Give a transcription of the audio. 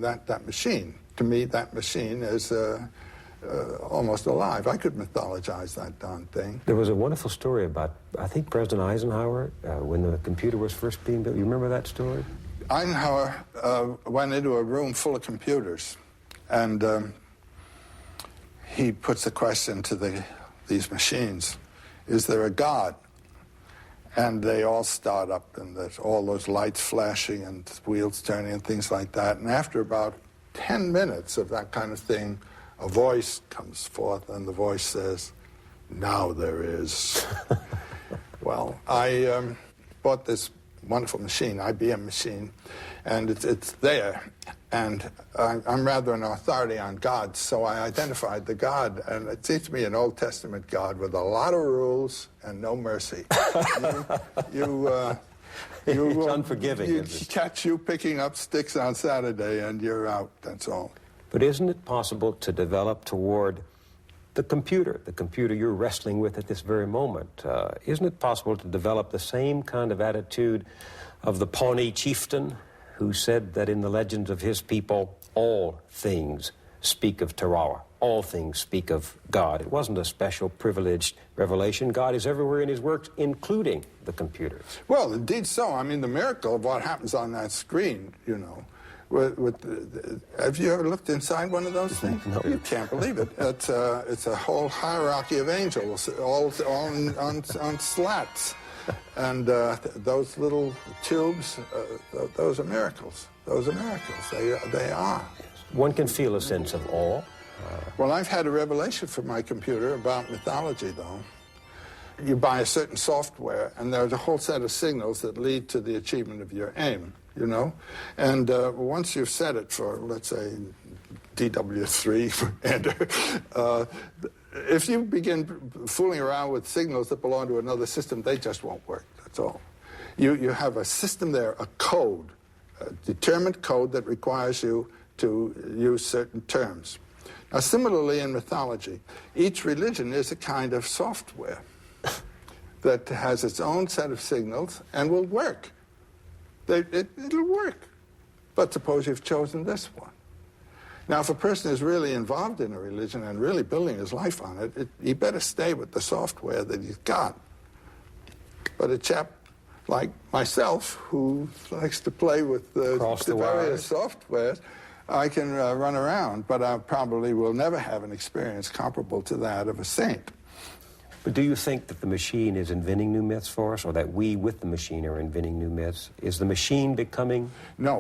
That machine, to me, that machine is almost alive. I could mythologize that darn thing. There was a wonderful story about, I think, President Eisenhower, when the computer was first being built. You remember that story? Eisenhower went into a room full of computers, and he puts the question to these machines, is there a God? And they all start up, and there's all those lights flashing and wheels turning and things like that. And after about 10 minutes of that kind of thing, a voice comes forth, and the voice says, now there is. Well, I bought this wonderful machine, IBM machine, and it's there. And I'm rather an authority on God, so I identified the God, and it seems to me an Old Testament God with a lot of rules and no mercy. It's unforgiving. You catch you picking up sticks on Saturday, and you're out, that's all. But isn't it possible to develop toward the computer you're wrestling with at this very moment? Isn't it possible to develop the same kind of attitude of the Pawnee chieftain who said that in the legends of his people, all things speak of Tarawa, all things speak of God? It wasn't a special privileged revelation. God is everywhere in his works, including the computers. Well, indeed so. I mean, the miracle of what happens on that screen, you know. Have you ever looked inside one of those things? No. You can't believe it. It's a whole hierarchy of angels, all on slats. And those little tubes, those are miracles. Those are miracles. They are. One can feel a sense of awe. Well, I've had a revelation from my computer about mythology, though. You buy a certain software, and there's a whole set of signals that lead to the achievement of your aim, you know? And once you've set it for, let's say, DW3 for enter, if you begin fooling around with signals that belong to another system, they just won't work, that's all. You have a system there, a code, a determined code that requires you to use certain terms. Now, similarly in mythology, each religion is a kind of software that has its own set of signals and will work. It'll work. But suppose you've chosen this one. Now, if a person is really involved in a religion and really building his life on it, he better stay with the software that he's got. But a chap like myself, who likes to play with the various softwares, I can run around, but I probably will never have an experience comparable to that of a saint. But do you think that the machine is inventing new myths for us, or that we with the machine are inventing new myths? Is the machine becoming... No.